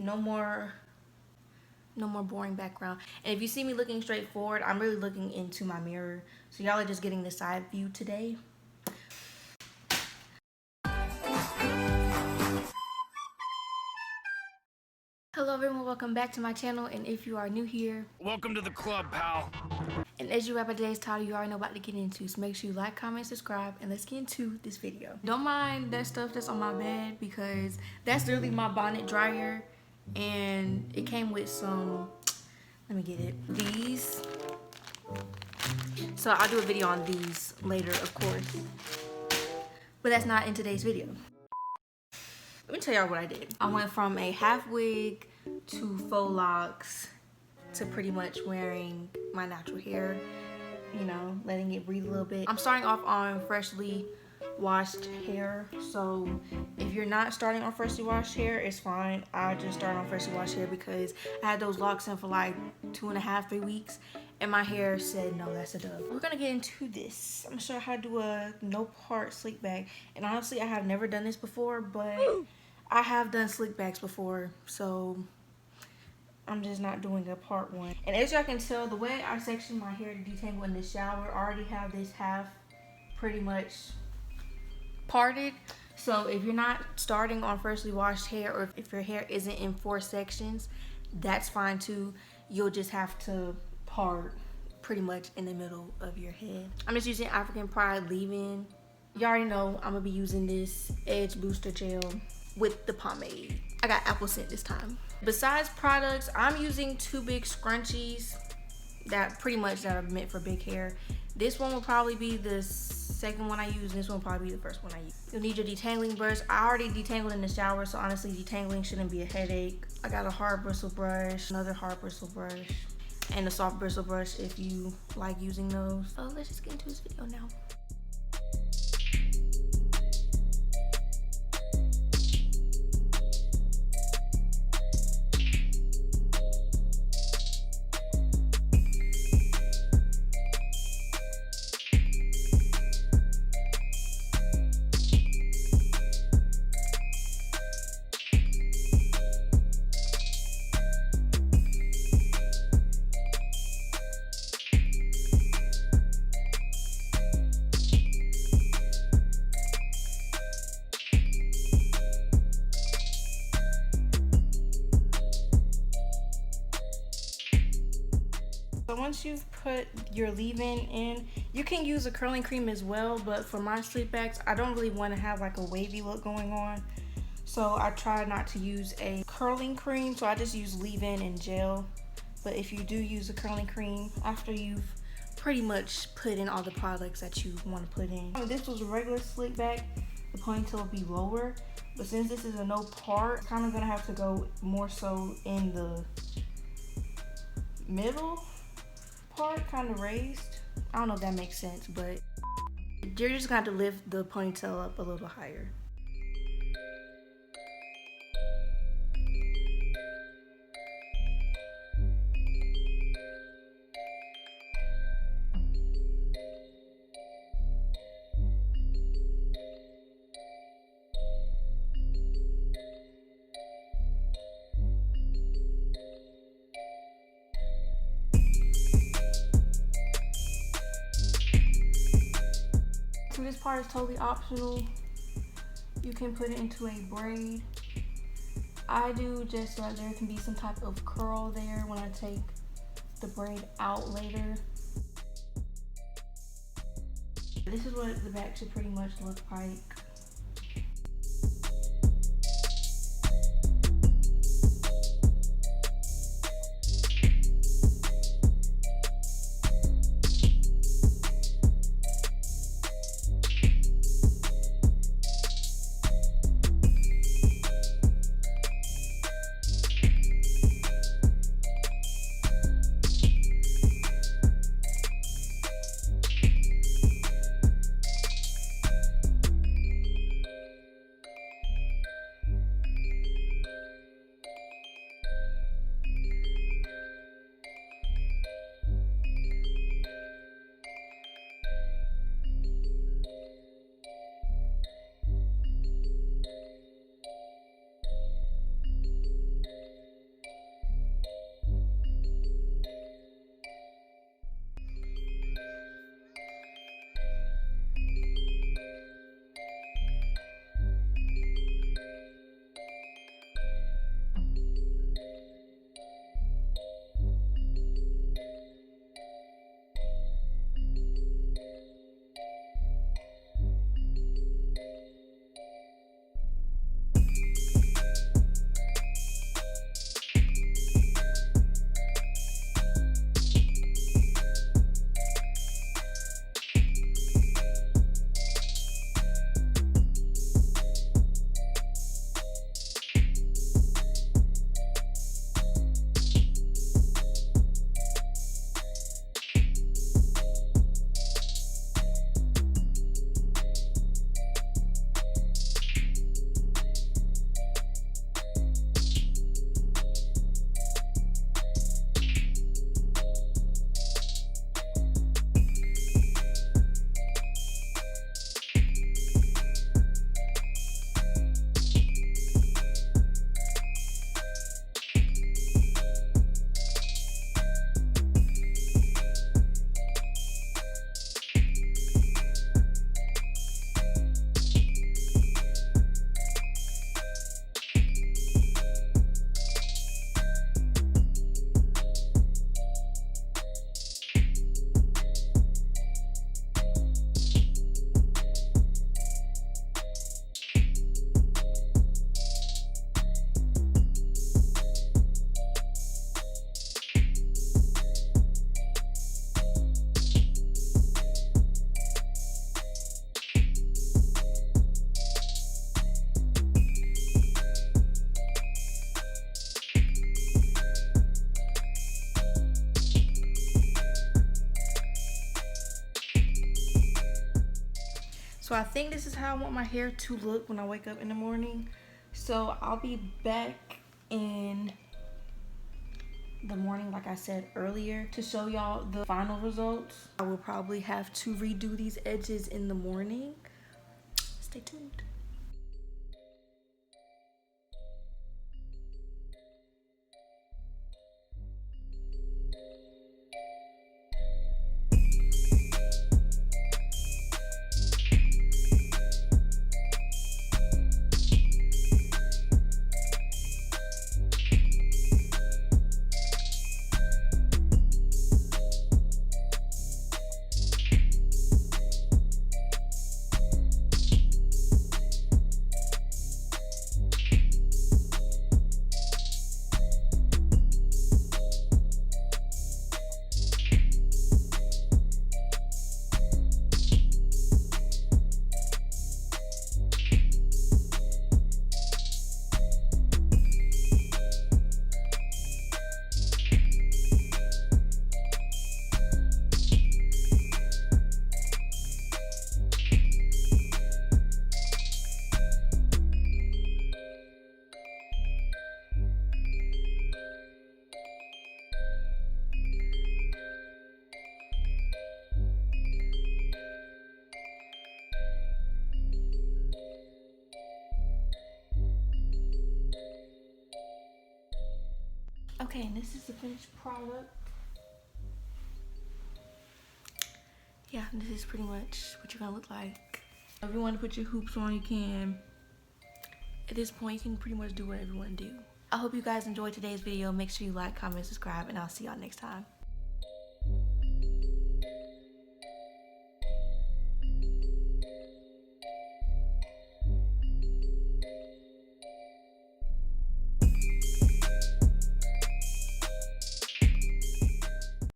no more boring background. And if you see me looking straight forward, I'm really looking into my mirror. So y'all are just getting the side view today. Hello everyone, welcome back to my channel, and if you are new here, welcome to the club, pal. And as you wrap up today's title, you already know what to get into, so make sure you like, comment, subscribe, and let's get into this video. Don't mind that stuff that's on my bed because that's literally my bonnet dryer, and it came with some, let me get it, these. So I'll do a video on these later, of course, but that's not in today's video. Let me tell y'all what I did. I went from a half wig to faux locks to pretty much wearing my natural hair, you know, letting it breathe a little bit. I'm starting off on freshly washed hair, so if you're not starting on freshly washed hair, it's fine. I just started on freshly washed hair because I had those locks in for like 2.5, 3 weeks, and my hair said no, that's a dub. We're gonna get into this. I'm gonna show you how to do a no part slick back, and honestly I have never done this before, but I have done slick backs before, so I'm just not doing a part one. And as y'all can tell, the way I section my hair to detangle in the shower, I already have this half pretty much parted. So if you're not starting on freshly washed hair, or if your hair isn't in 4 sections, that's fine too. You'll just have to part pretty much in the middle of your head. I'm just using African Pride leave-in. You already know I'm gonna be using this Edge Booster Gel with the pomade. I got apple scent this time. Besides products, I'm using 2 big scrunchies that are meant for big hair. This one will probably be the second one I use, and this one will probably be the first one I use. You'll need your detangling brush. I already detangled in the shower, so honestly detangling shouldn't be a headache. I got a hard bristle brush, another hard bristle brush, and a soft bristle brush if you like using those. So let's just get into this video now. So once you've put your leave-in in, you can use a curling cream as well, but for my slick backs, I don't really want to have like a wavy look going on. So I try not to use a curling cream, so I just use leave-in and gel. But if you do use a curling cream, after you've pretty much put in all the products that you want to put in. If this was a regular slick back, the ponytail would be lower. But since this is a no part, it's kind of gonna have to go more so in the middle part, kind of raised. I don't know if that makes sense, but you're just gonna have to lift the ponytail up a little higher. This part is totally optional. You can put it into a braid. I do just so that there can be some type of curl there when I take the braid out later. This is what the back should pretty much look like. So I think this is how I want my hair to look when I wake up in the morning. So I'll be back in the morning, like I said earlier, to show y'all the final results. I will probably have to redo these edges in the morning. Stay tuned. Okay, and this is the finished product. Yeah, this is pretty much what you're gonna look like. If you want to put your hoops on, you can. At this point, you can pretty much do whatever you want to do. I hope you guys enjoyed today's video. Make sure you like, comment, subscribe, and I'll see y'all next time.